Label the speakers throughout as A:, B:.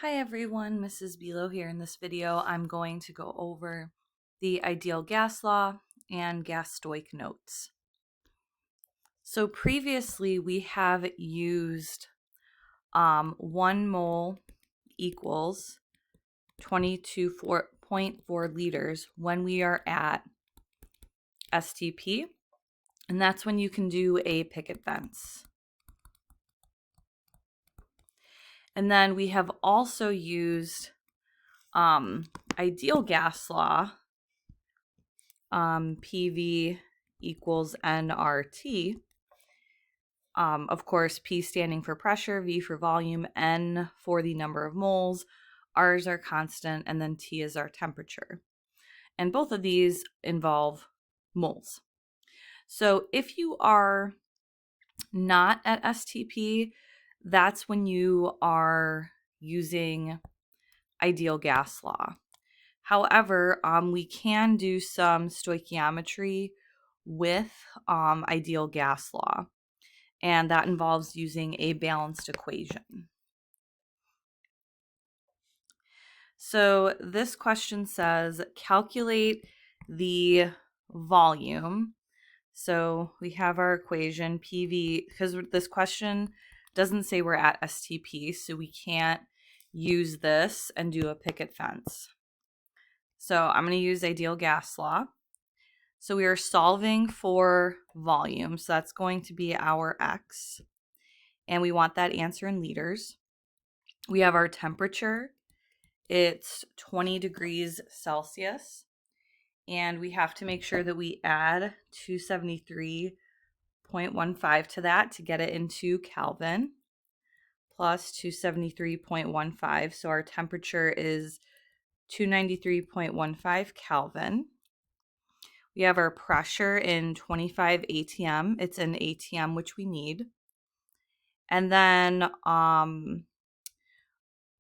A: Hi everyone, Mrs. Bilo here. In this video, I'm going to go over the ideal gas law and gas Stoich notes. So previously we have used 1 mole equals 22.4 liters when we are at STP, and that's when you can do a picket fence. And then we have also used ideal gas law, PV equals nRT. Of course, P standing for pressure, V for volume, N for the number of moles, R is our constant, and then T is our temperature. And both of these involve moles. So if you are not at STP, that's when you are using ideal gas law. However, we can do some stoichiometry with ideal gas law, and that involves using a balanced equation. So this question says, calculate the volume. So we have our equation PV, because this question doesn't say we're at STP, so we can't use this and do a picket fence. So I'm going to use ideal gas law. So we are solving for volume. So that's going to be our X. And we want that answer in liters. We have our temperature. It's 20 degrees Celsius. And we have to make sure that we add 273.15 to that to get it into Kelvin, plus 273.15. So our temperature is 293.15 Kelvin. We have our pressure in 25 ATM. It's an ATM, which we need. And then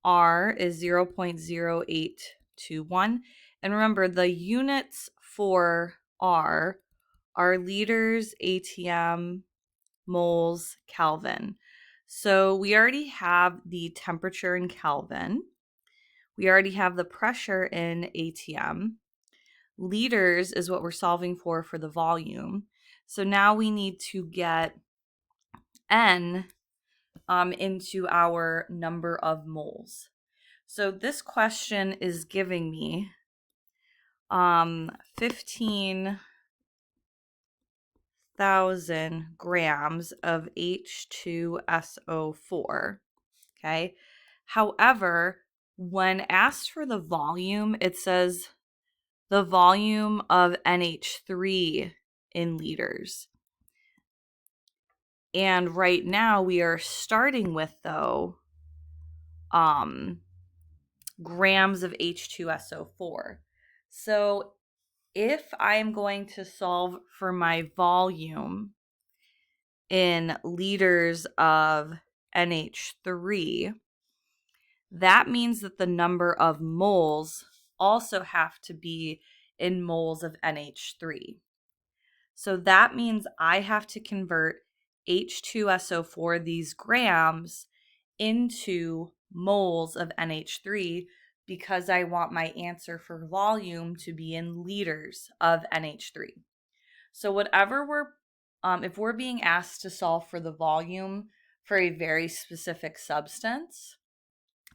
A: R is 0.0821. And remember, the units for R are liters, ATM, moles, Kelvin. So we already have the temperature in Kelvin. We already have the pressure in ATM. Liters is what we're solving for the volume. So now we need to get N into our number of moles. So this question is giving me 15,000 grams of H2SO4. Okay. However, when asked for the volume, it says the volume of NH3 in liters. And right now we are starting with, though, grams of H2SO4. So if I'm going to solve for my volume in liters of NH3, that means that the number of moles also have to be in moles of NH3. So that means I have to convert H2SO4, these grams, into moles of NH3 because I want my answer for volume to be in liters of NH3. So whatever if we're being asked to solve for the volume for a very specific substance,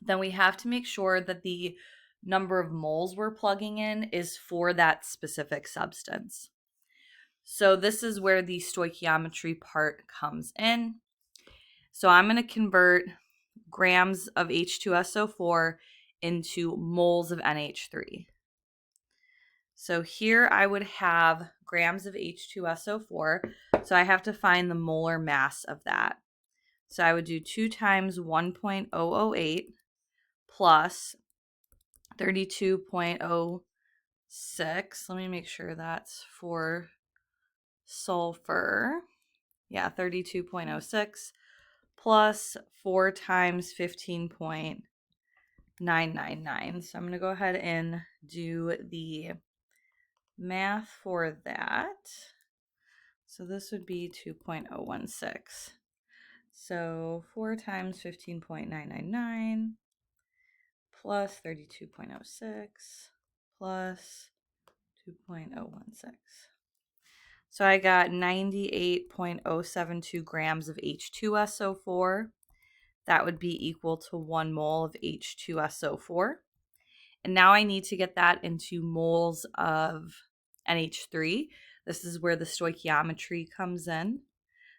A: then we have to make sure that the number of moles we're plugging in is for that specific substance. So this is where the stoichiometry part comes in. So I'm going to convert grams of H2SO4 into moles of NH3. So here I would have grams of H2SO4. So I have to find the molar mass of that. So I would do 2 times 1.008 plus 32.06. Let me make sure that's for sulfur. Yeah, 32.06 plus 4 times 15.999. So I'm going to go ahead and do the math for that. So this would be 2.016. So 4 times 15.999 plus 32.06 plus 2.016. So I got 98.072 grams of H2SO4. That would be equal to 1 mole of H2SO4. And now I need to get that into moles of NH3. This is where the stoichiometry comes in.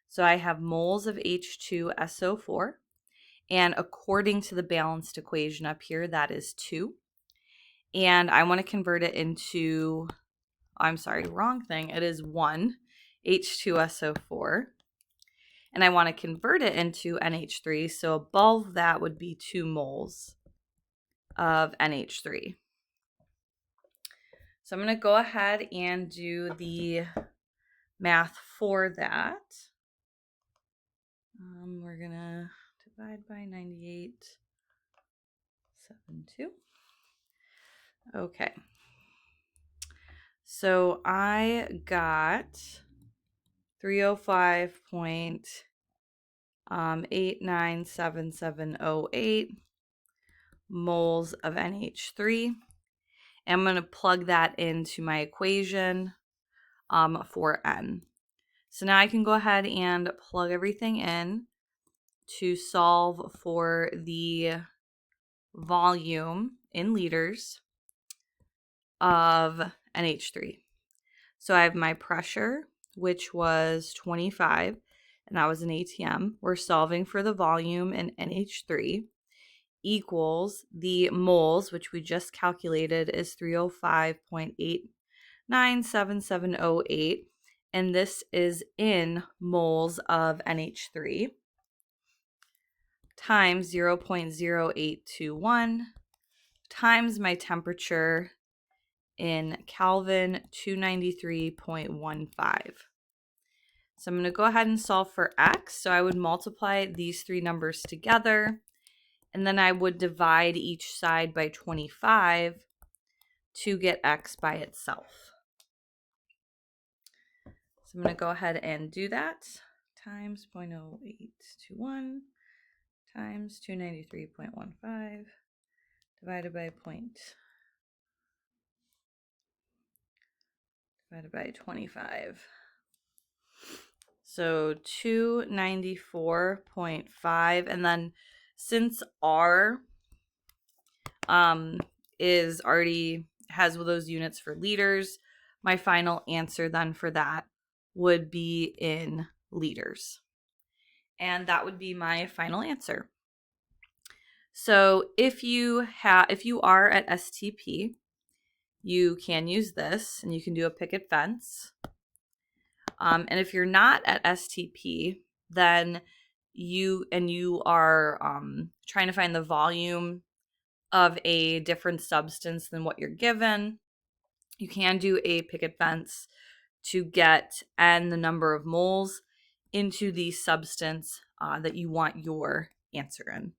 A: So I have moles of H2SO4. And according to the balanced equation up here, that is 2. And I want to convert it into, I'm sorry, wrong thing. It is 1 H2SO4. And I want to convert it into NH3. So above that would be 2 moles of NH3. So I'm going to go ahead and do the math for that. We're going to divide by 98.72. Okay. So I got 305.897708 moles of NH3. I'm going to plug that into my equation for N. So now I can go ahead and plug everything in to solve for the volume in liters of NH3. So I have my pressure, which was 25, and that was an ATM. We're solving for the volume in NH3 equals the moles, which we just calculated is 305.897708, and this is in moles of NH3, times 0.0821 times my temperature in Kelvin, 293.15. So I'm going to go ahead and solve for X. So I would multiply these three numbers together, and then I would divide each side by 25 to get X by itself. So I'm going to go ahead and do that. Times 0.0821 times 293.15 divided by 25. So 294.5, and then since R is already has those units for liters, my final answer then for that would be in liters. And that would be my final answer. So if you are at STP, you can use this and you can do a picket fence. And if you're not at STP, then you are trying to find the volume of a different substance than what you're given, you can do a picket fence to get N, the number of moles, into the substance that you want your answer in.